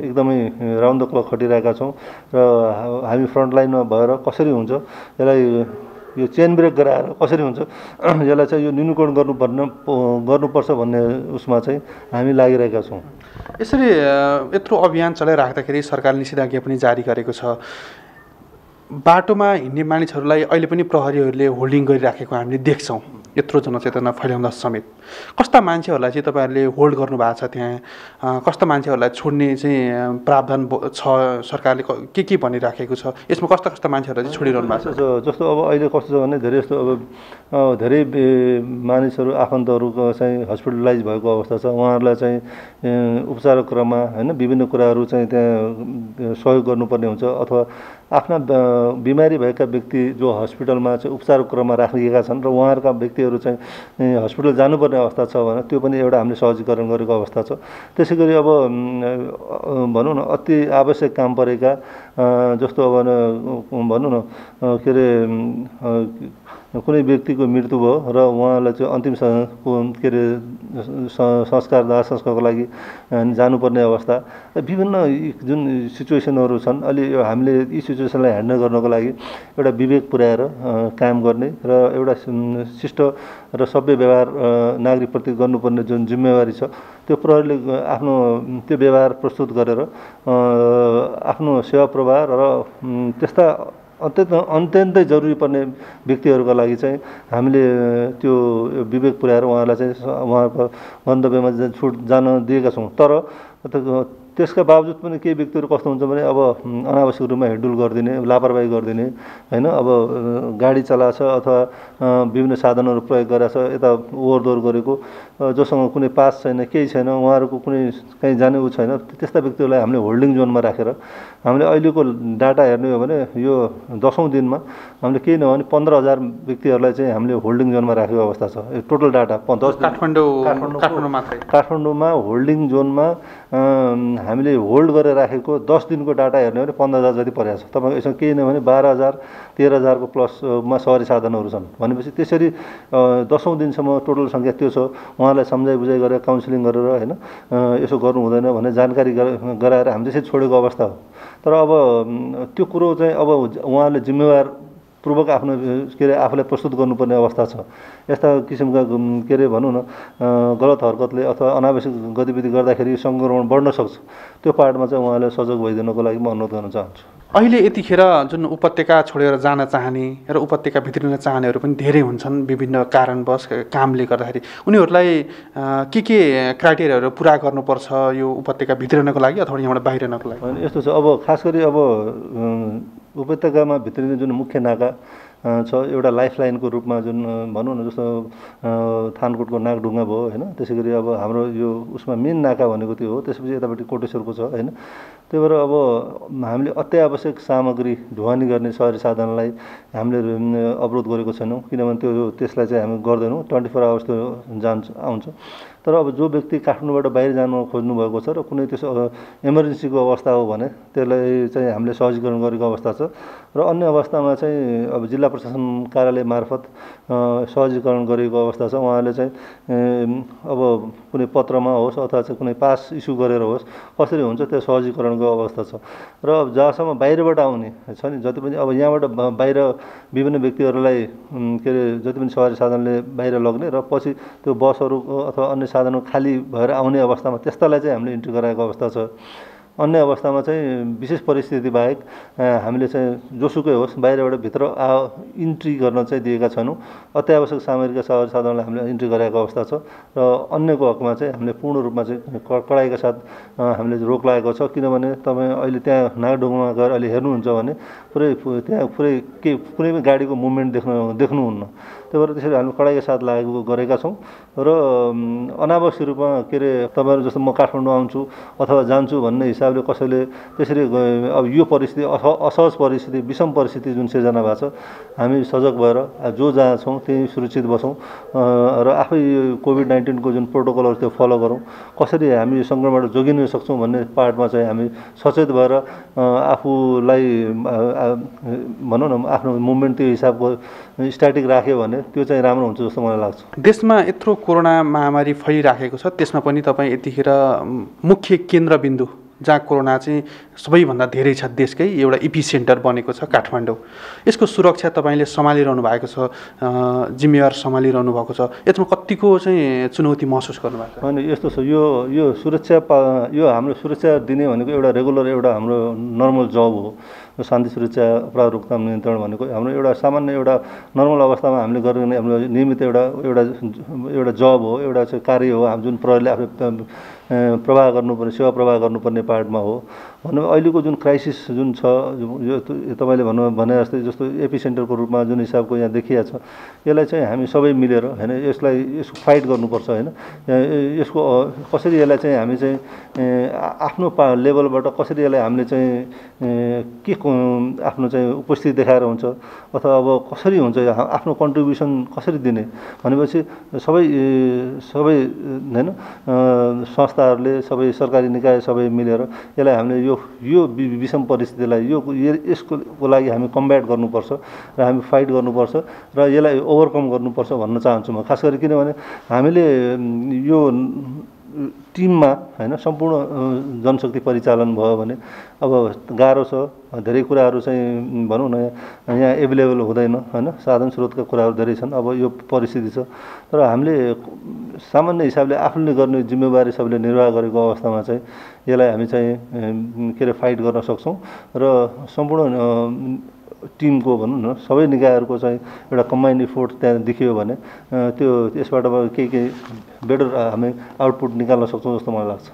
एकदमै राउन्ड द क्लक खटिरहेका छौँ र हामी फ्रन्टलाइनमा भएर कसरी हुन्छ यसलाई यो चेन ब्रेक गराएर कसरी हुन्छ यसलाई चाहिँ यो न्यूनीकरण गर्नुपर्छ भन्ने उसमा चाहिँ हामी लागिरहेका छौँ।
यसरी यत्रो अभियान चलाइराख्दाखेरि सरकारले निषेधाज्ञा पनि जारी गरेको छ। बाटोमा हिँड्ने मानिसहरूलाई अहिले पनि प्रहरीहरूले होल्डिङ गरिराखेको हामीले देख्छौँ, यत्रो जनचेतना फैलाउँदा समेत। कस्ता मान्छेहरूलाई चाहिँ तपाईँहरूले होल्ड गर्नुभएको छ त्यहाँ? कस्ता मान्छेहरूलाई छोड्ने चाहिँ प्रावधान छ? सरकारले के भनिराखेको छ? यसमा कस्ता कस्ता मान्छेहरूलाई चाहिँ छोडिरहनु भएको छ?
जस्तो अब अहिले कस्तो छ भने धेरै जस्तो अब धेरै मानिसहरू आफन्तहरूको चाहिँ हस्पिटलाइज भएको अवस्था छ। उहाँहरूलाई चाहिँ उपचारको क्रममा होइन विभिन्न कुराहरू चाहिँ त्यहाँ सहयोग गर्नुपर्ने हुन्छ अथवा आफ्ना बिमारी भएका व्यक्ति जो हस्पिटलमा चाहिँ उपचारको क्रममा राखिएका छन् र उहाँहरूका व्यक्तिहरू चाहिँ हस्पिटल जानुपर्ने अवस्था छ भने त्यो पनि एउटा हामीले सहजीकरण गरेको अवस्था छ। त्यसै गरी अब भनौँ न अति आवश्यक काम परेका जस्तो अब भनौँ न के अरे कुनै व्यक्तिको मृत्यु भयो र उहाँलाई चाहिँ अन्तिम के अरे संस्कार दाह संस्कारको लागि जानुपर्ने अवस्था, विभिन्न जुन सिचुएसनहरू छन् अलि हामीले यी सिचुएसनलाई ह्यान्डल गर्नको लागि एउटा विवेक पुर्याएर काम गर्ने र एउटा शिष्ट र सभ्य व्यवहार नागरिकप्रति गर्नुपर्ने जुन जिम्मेवारी छ त्यो प्रहरीले आफ्नो त्यो व्यवहार प्रस्तुत गरेर आफ्नो सेवा प्रवाह र त्यस्ता अत्यन्तै जरुरी पर्ने व्यक्तिहरूका लागि चाहिँ हामीले त्यो विवेक पुर्याएर उहाँहरूलाई चाहिँ उहाँहरूको गन्तव्यमा छुट जान दिएका छौँ। तर त्यसका बावजुद पनि केही व्यक्तिहरू कस्तो हुन्छ भने अब अनावश्यक रूपमा हिँडडुल गरिदिने, लापरवाही गरिदिने होइन, अब गाडी चलाछ अथवा विभिन्न साधनहरू प्रयोग गरेछ, यता ओहोरदोहोर गरेको, जोसँग कुनै पास छैन, केही छैन, उहाँहरूको कुनै कहीँ जाने ऊ छैन, त्यस्ता व्यक्तिहरूलाई हामीले होल्डिङ जोनमा राखेर हामीले अहिलेको डाटा हेर्ने हो भने यो 10औं दिनमा हामीले केही नभने 15,000 व्यक्तिहरूलाई चाहिँ हामीले होल्डिङ जोनमा राखेको अवस्था छ। टोटल डाटा काठमाडौँमा होल्डिङ जोनमा हामीले होल्ड गरेर राखेको 10 दिनको डाटा हेर्ने हो भने 15,000 जति परेको छ। तपाईँको यसमा केही नभने 12,000 13,000 को प्लसमा सवारी साधनहरू छन् भनेपछि त्यसरी 10औं दिनसम्म टोटल सङ्ख्या त्यो छ। उहाँलाई सम्झाइ बुझाइ गरेर काउन्सिलिङ गरेर होइन यसो गर्नु हुँदैन भन्ने जानकारी गराएर हामी त्यसरी छोडेको अवस्था हो। तर अब त्यो कुरो चाहिँ अब उहाँले जिम्मेवार पूर्वक आफ्नो के अरे आफूलाई प्रस्तुत गर्नुपर्ने अवस्था छ। यस्ता किसिमका के अरे भनौँ न गलत हरकतले अथवा अनावश्यक गतिविधि गर्दाखेरि सङ्क्रमण बढ्न सक्छ, त्यो पार्टमा चाहिँ उहाँले सजग भइदिनको लागि म अनुरोध गर्न चाहन्छु।
अहिले यतिखेर जुन उपत्यका छोडेर जान चाहने र उपत्यका भित्रिन चाहनेहरू पनि धेरै हुन्छन् विभिन्न कारणवश कामले गर्दाखेरि। उनीहरूलाई के क्राइटेरियाहरू पुरा गर्नुपर्छ यो उपत्यका भित्रिनको लागि अथवा यहाँबाट बाहिरनको लागि?
यस्तो छ, अब खास गरी अब उपत्यकामा भित्रिने जुन मुख्य नाका छ एउटा लाइफलाइनको रूपमा जुन भनौँ न जस्तो थानकोटको नागढुङ्गा भयो होइन, त्यसै गरी अब हाम्रो यो उसमा मेन नाका भनेको त्यो हो, त्यसपछि यतापट्टि कोटेश्वरको छ होइन। त्यही भएर अब हामीले अत्यावश्यक सामग्री ढुवानी गर्ने सवारी साधनलाई हामीले अवरोध गरेको छैनौँ, किनभने त्यसलाई चाहिँ हामी गर्दैनौँ, 24 आवर्स त्यो आउँछ। तर तर अब जो व्यक्ति काठमाडौँबाट बाहिर जान खोज्नु भएको छ र कुनै त्यसो इमर्जेन्सीको अवस्था हो भने त्यसलाई चाहिँ हामीले सहजीकरण गरेको अवस्था छ र अन्य अवस्थामा चाहिँ अब जिल्ला प्रशासन कार्यालय मार्फत सहजीकरण गरेको अवस्था छ। उहाँले चाहिँ अब कुनै पत्रमा होस् अथवा चाहिँ कुनै पास इस्यु गरेर होस् कसरी हुन्छ त्यो सहजीकरणको अवस्था छ। र अब जहाँसम्म बाहिरबाट आउने छ नि जति पनि अब यहाँबाट बाहिर विभिन्न व्यक्तिहरूलाई के अरे जति पनि सवारी साधनले बाहिर लग्ने र पछि त्यो बसहरू अथवा अन्य साधनहरू खाली भएर आउने अवस्थामा त्यस्तालाई चाहिँ हामीले इन्ट्री गराएको अवस्था छ। अन्य अवस्थामा चाहिँ विशेष परिस्थिति बाहेक हामीले चाहिँ जोसुकै होस् बाहिरबाट भित्र इन्ट्री गर्न चाहिँ दिएका छैनौँ। अत्यावश्यक सामग्रीका सवारी साधनलाई हामीले इन्ट्री गराएको अवस्था छ र अन्यको हकमा चाहिँ हामीले पूर्ण रूपमा चाहिँ कडाइका साथ हामीले रोक लागेको छ। किनभने तपाईँ अहिले त्यहाँ नागढुङ्गामा गएर अहिले हेर्नुहुन्छ भने त्यहाँ कुनै पनि गाडीको मुभमेन्ट देख्नुहुन्न। त्यही भएर त्यसरी हामीले कडाइका साथ लागेको गरेका छौँ र अनावश्यक रूपमा के अरे तपाईँहरू जस्तो म काठमाडौँ आउँछु अथवा जान्छु भन्ने हिसाबले कसैले त्यसरी अब यो परिस्थिति असहज परिस्थिति विषम परिस्थिति जुन सिर्जना भएको छ हामी सजग भएर जो जहाँ छौँ त्यही सुरक्षित बसौँ र आफै कोभिड-19को जुन प्रोटोकलहरू त्यो फलो गरौँ। कसरी हामी यो सङ्क्रमणबाट जोगिन सक्छौँ भन्ने पार्टमा चाहिँ हामी सचेत भएर आफूलाई भनौँ न आफ्नो मुभमेन्ट त्यो हिसाबको स्ट्याटिक राख्यो भने त्यो चाहिँ राम्रो हुन्छ जस्तो मलाई लाग्छ।
देशमा यत्रो कोरोना महामारी फैलिराखेको छ त्यसमा पनि तपाईँ यतिखेर मुख्य केन्द्रबिन्दु जहाँ कोरोना चाहिँ सबैभन्दा धेरै छ देशकै एउटा इपिसेन्टर बनेको छ काठमाडौँ। यसको सुरक्षा तपाईँले सम्हालिरहनु भएको छ, जिम्मेवार सम्हालिरहनु भएको छ। यसमा कतिको चाहिँ चुनौती महसुस गर्नुभएको छ?
अनि यस्तो छ यो सुरक्षा यो हाम्रो सुरक्षा दिने भनेको एउटा रेगुलर एउटा हाम्रो नर्मल जब हो। शान्ति सुरक्षा अपराध रोकथाम नियन्त्रण भनेको हाम्रो एउटा सामान्य एउटा नर्मल अवस्थामा हामीले गर्ने हाम्रो नियमित एउटा जब हो, एउटा चाहिँ कार्य हो जुन प्रहरीले आफूले प्रवाह गर्नुपर्ने सेवा प्रवाह गर्नुपर्ने पार्टमा हो। भने अहिलेको जुन क्राइसिस जुन छ यो तपाईँले भने जस्तै जस्तो एपिसेन्टरको रूपमा जुन हिसाबको यहाँ देखिया छ यसलाई चाहिँ हामी सबै मिलेर होइन यसको फाइट गर्नुपर्छ होइन। यसको कसरी यसलाई चाहिँ हामी चाहिँ आफ्नो लेभलबाट कसरी यसलाई हामीले चाहिँ के आफ्नो चाहिँ उपस्थिति देखाएर हुन्छ अथवा अब कसरी हुन्छ आफ्नो कन्ट्रिब्युसन कसरी दिने भनेपछि सबै होइन संस्थाहरूले सबै सरकारी निकाय सबै मिलेर यसलाई हामीले यो विषम परिस्थितिलाई यसको लागि हामी कम्ब्याट गर्नुपर्छ र हामी फाइट गर्नुपर्छ र यसलाई ओभरकम गर्नुपर्छ भन्न चाहन्छु म। खास गरी किनभने हामीले यो टिममा होइन सम्पूर्ण जनशक्ति परिचालन भयो भने अब गाह्रो छ। धेरै कुराहरू चाहिँ भनौँ न यहाँ एभाइलेबल हुँदैन होइन, साधन स्रोतका कुराहरू धेरै छन्। अब यो परिस्थिति छ तर हामीले सामान्य हिसाबले आफूले गर्ने जिम्मेवारी सबैले निर्वाह गरेको अवस्थामा चाहिँ यसलाई हामी चाहिँ के अरे फाइट गर्न सक्छौँ र सम्पूर्ण टिमको भनौँ न सबै निकायहरूको चाहिँ एउटा कम्बाइन्ड इफोर्ट त्यहाँ देखियो भने त्यो यसबाट केही बेटर हामी आउटपुट निकाल्न सक्छौँ जस्तो मलाई लाग्छ।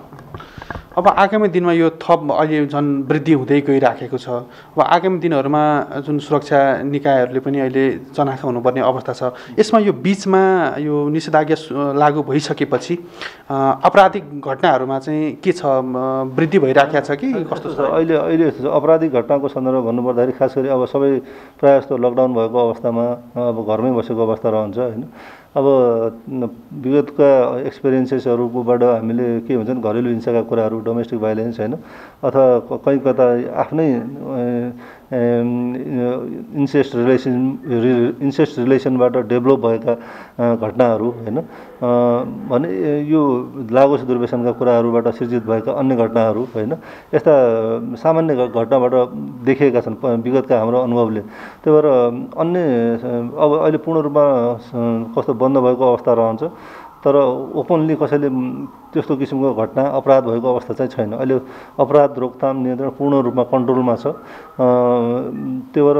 अब आगामी दिनमा यो थप अहिले झन् वृद्धि हुँदै गइराखेको छ। अब आगामी दिनहरूमा जुन सुरक्षा निकायहरूले पनि अहिले चनाखा हुनुपर्ने अवस्था छ। यसमा यो बिचमा यो निषेधाज्ञा लागू भइसकेपछि आपराधिक घटनाहरूमा चाहिँ के छ, वृद्धि भइराखेको छ कि कस्तो छ?
अहिले आपराधिक घटनाको सन्दर्भ भन्नुपर्दाखेरि खास गरी अब सबै प्रायः जस्तो लकडाउन भएको अवस्थामा अब घरमै बसेको अवस्था रहन्छ होइन। अब विगतका एक्सपिरियन्सेसहरूबाट हामीले के हुन्छ भने घरेलु हिंसाका कुराहरू डोमेस्टिक भाइलेन्स होइन अथवा कहीँ कता आफ्नै इन्सेस्ट रिलेसनबाट डेभलप भएका घटनाहरू होइन भने यो लागोस दुर्व्यसनका कुराहरूबाट सिर्जित भएका अन्य घटनाहरू होइन यस्ता सामान्य घटनाबाट देखिएका छन् विगतका हाम्रो अनुभवले। त्यही भएर अन्य अब अहिले पूर्ण रूपमा कस्तो बन्द भएको अवस्था रहन्छ तर ओपनली कसैले त्यस्तो किसिमको घटना अपराध भएको अवस्था चाहिँ छैन। अहिले अपराध रोकथाम नियन्त्रण पूर्ण रूपमा कन्ट्रोलमा छ। त्यही भएर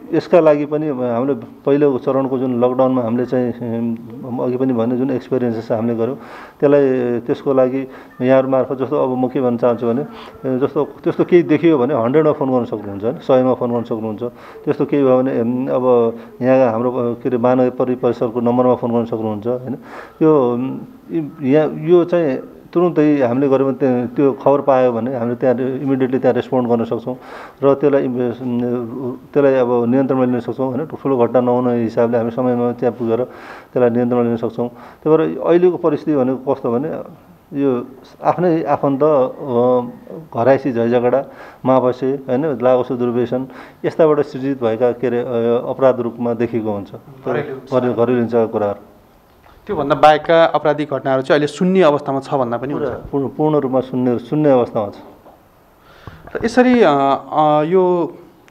यसका लागि पनि हामीले पहिलो चरणको जुन लकडाउनमा हामीले चाहिँ अघि पनि भने जुन एक्सपिरियन्सेस हामीले गऱ्यौँ त्यसको लागि यहाँहरू मार्फत जस्तो अब म के भन्न चाहन्छु भने त्यस्तो केही देखियो भने 100मा फोन गर्न सक्नुहुन्छ होइन, 100मा फोन गर्न सक्नुहुन्छ। त्यस्तो केही भयो भने अब यहाँ हाम्रो के अरे महानगर परिसरको नम्बरमा फोन गर्न सक्नुहुन्छ होइन। यो चाहिँ तुरुन्तै हामीले गऱ्यो भने त्यो खबर पायो भने हामीले त्यहाँ इमिडिएटली त्यहाँ रेस्पोन्ड गर्न सक्छौँ र त्यसलाई अब नियन्त्रणमा लिन सक्छौँ होइन। ठुलो घटना नहुने हिसाबले हामी समयमा त्यहाँ पुगेर त्यसलाई नियन्त्रणमा लिन सक्छौँ। त्यही भएर अहिलेको परिस्थिति भनेको कस्तो भने यो आफ्नै आफन्त घराइसी झैझगडा मापसे होइन लागोसो दुर्व्यसन यस्ताबाट सृजित भएका के अरे अपराध रूपमा देखिएको हुन्छ घरेलु हिंसाका कुराहरू।
त्योभन्दा बाहेकका आपराधिक घटनाहरू चाहिँ अहिले शून्य अवस्थामा छ भन्दा पनि
पूर्ण रूपमा शून्य अवस्थामा छ।
र यसरी यो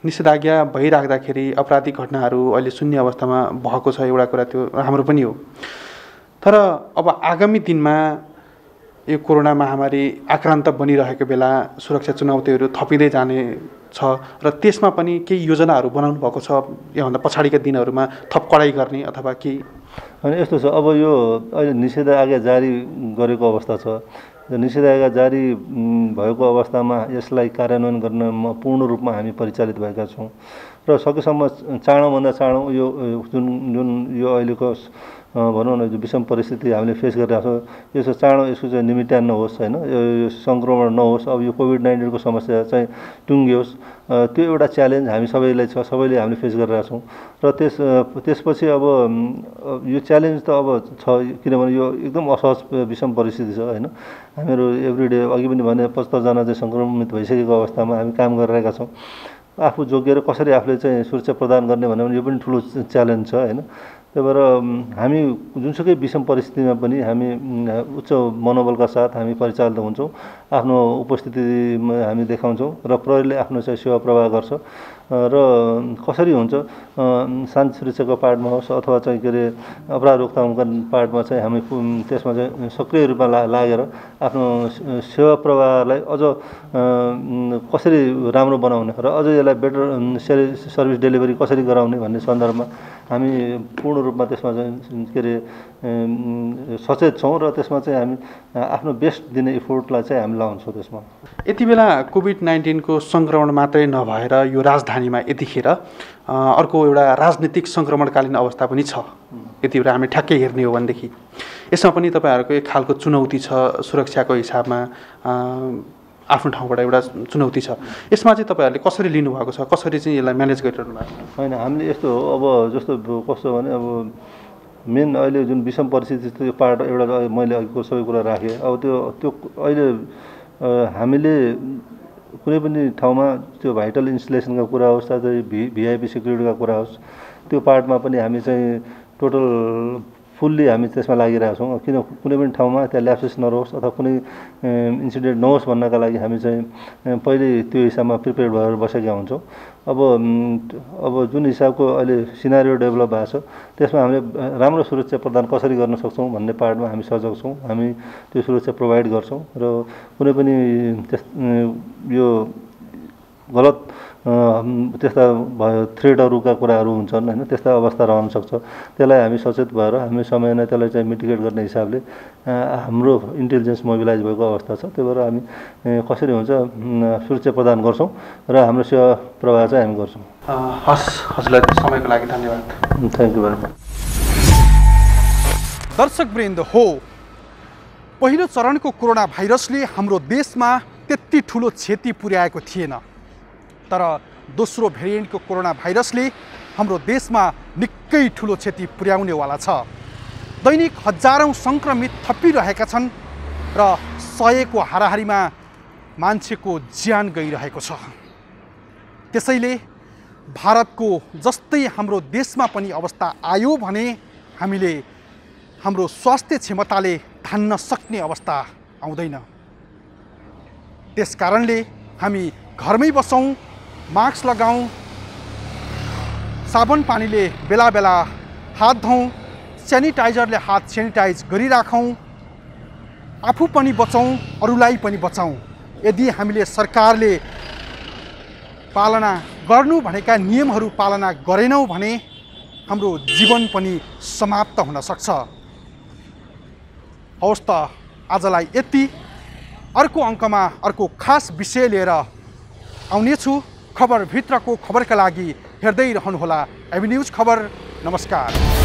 निषेधाज्ञा भइराख्दाखेरि आपराधिक घटनाहरू अहिले शून्य अवस्थामा भएको छ एउटा कुरा त्यो राम्रो पनि हो। तर अब आगामी दिनमा यो कोरोना महामारी आक्रान्त बनिरहेको बेला सुरक्षा चुनौतीहरू थपिँदै जाने छ र त्यसमा पनि केही योजनाहरू बनाउनु भएको छ योभन्दा पछाडिका दिनहरूमा थप कडाइ गर्ने अथवा केही?
अनि यस्तो छ, अब यो अहिले निषेधाज्ञा जारी गरेको अवस्था छ। निषेधाज्ञा जारी भएको अवस्थामा यसलाई कार्यान्वयन गर्न पूर्ण रूपमा हामी परिचालित भएका छौँ र सकेसम्म चाँडोभन्दा चाँडो यो जुन यो अहिलेको भनौँ न विषम परिस्थिति हामीले फेस गरिरहेको छौँ यसो चाँडो यसको चाहिँ निमित्यान नहोस् होइन, यो सङ्क्रमण नहोस्, अब यो कोभिड-19को समस्या चाहिँ टुङ्गियोस्, त्यो एउटा च्यालेन्ज हामी सबैलाई छ, सबैले हामीले फेस गरिरहेको छौँ। र त्यसपछि अब यो च्यालेन्ज त अब छ किनभने यो एकदम असहज विषम परिस्थिति छ होइन। हामीहरू एभ्रिडे अघि पनि भने 75 जना चाहिँ सङ्क्रमित भइसकेको अवस्थामा हामी काम गरिरहेका छौँ। आफू जोगिएर कसरी आफूले चाहिँ सुरक्षा प्रदान गर्ने भन्यो भने यो पनि ठुलो च्यालेन्ज छ होइन। त्यही भएर हामी जुनसुकै विषम परिस्थितिमा पनि हामी उच्च मनोबलका साथ हामी परिचालित हुन्छौँ, आफ्नो उपस्थितिमा हामी देखाउँछौँ र प्रहरीले आफ्नो चाहिँ सेवा प्रवाह गर्छ। र कसरी हुन्छ शान्ति सुरक्षाको पार्टमा होस् अथवा चाहिँ के अरे अपराध रोकथामका पार्टमा चाहिँ हामी त्यसमा चाहिँ सक्रिय रूपमा लागेर आफ्नो सेवा प्रवाहलाई अझ कसरी राम्रो बनाउने र अझ यसलाई बेटर सर्भिस डेलिभरी कसरी गराउने भन्ने सन्दर्भमा हामी पूर्ण रूपमा त्यसमा चाहिँ के अरे सचेत छौँ र त्यसमा चाहिँ हामी आफ्नो बेस्ट दिने इफोर्टलाई चाहिँ हामी लाउँछौँ त्यसमा।
यति बेला कोभिड-19 को सङ्क्रमण मात्रै नभएर यो राजधानीमा यतिखेर अर्को एउटा राजनीतिक सङ्क्रमणकालीन अवस्था पनि छ। यति बेला हामी ठ्याक्कै हेर्ने हो भनेदेखि यसमा पनि तपाईँहरूको एक खालको चुनौती छ, सुरक्षाको हिसाबमा आफ्नो ठाउँबाट एउटा चुनौती छ। यसमा चाहिँ तपाईँहरूले कसरी लिनुभएको छ, कसरी चाहिँ यसलाई म्यानेज गरिरहनु भएको छ?
होइन, हामीले यस्तो हो अब जस्तो कस्तो भने अब मेन अहिले जुन विषम परिस्थिति त्यो पार्ट एउटा मैले अघिको सबै कुरा राखेँ। अब त्यो अहिले हामीले कुनै पनि ठाउँमा त्यो भाइटल इन्स्टलेसनका कुरा होस् अथवा भिआइपी सिक्युरिटीका कुरा होस् त्यो पार्टमा पनि हामी चाहिँ टोटल फुल्ली हामी त्यसमा लागिरहेका छौँ। किन कुनै पनि ठाउँमा त्यहाँ ल्याप्सेस नरहोस् अथवा कुनै इन्सिडेन्ट नहोस् भन्नका लागि हामी चाहिँ पहिले त्यो हिसाबमा प्रिपेयर भएर बसेका हुन्छौँ। अब जुन हिसाबको अहिले सिनारियो डेभलप भएको छ त्यसमा हामीले राम्रो सुरक्षा प्रदान कसरी गर्न सक्छौँ भन्ने पार्टमा हामी सजग छौँ। हामी त्यो सुरक्षा प्रोभाइड गर्छौँ र कुनै पनि यो गलत त्यस्ता थ्रेटहरूका कुराहरू हुन्छन् होइन, त्यस्ता अवस्था रहन सक्छ। त्यसलाई हामी सचेत भएर हामी समय नै त्यसलाई चाहिँ मिटिगेट गर्ने हिसाबले हाम्रो इन्टेलिजेन्स मोबिलाइज भएको अवस्था छ। त्यही भएर हामी कसरी हुन्छ सुरक्षा प्रदान गर्छौँ र हाम्रो सेवा प्रवाह चाहिँ हामी गर्छौँ।
हस्, हजुरलाई समयको लागि धन्यवाद।
Thank you very much.
दर्शकवृन्द हो, पहिलो चरणको कोरोना भाइरसले हाम्रो देशमा त्यति ठुलो क्षति पुर्याएको थिएन, तर दोस्रो भेरिएन्टको कोरोना भाइरसले हाम्रो देशमा निकै ठुलो क्षति पुर्याउनेवाला छ। दैनिक हजारौँ सङ्क्रमित थपिरहेका छन् र 100 को हाराहारीमा मान्छेको ज्यान गइरहेको छ। त्यसैले भारतको जस्तै हाम्रो देशमा पनि अवस्था आयो भने हामीले हाम्रो स्वास्थ्य क्षमताले धान्न सक्ने अवस्था आउँदैन। त्यसकारणले हामी घरमै बसौँ, मास्क लगाऊँ, साबुन पानीले बेला बेला हात धौँ, सेनिटाइजरले हात सेनिटाइज गरिराखौँ, आफू पनि बचौँ, अरूलाई पनि बचाउँ। यदि हामीले सरकारले पालना गर्नु भनेका नियमहरू पालना गरेनौँ भने हाम्रो जीवन पनि समाप्त हुन सक्छ। हवस् त, आजलाई यति। अर्को अङ्कमा अर्को खास विषय लिएर आउनेछु। खबरभित्रको खबरका लागि हेर्दै रहनुहोला एबी न्युज खबर। नमस्कार।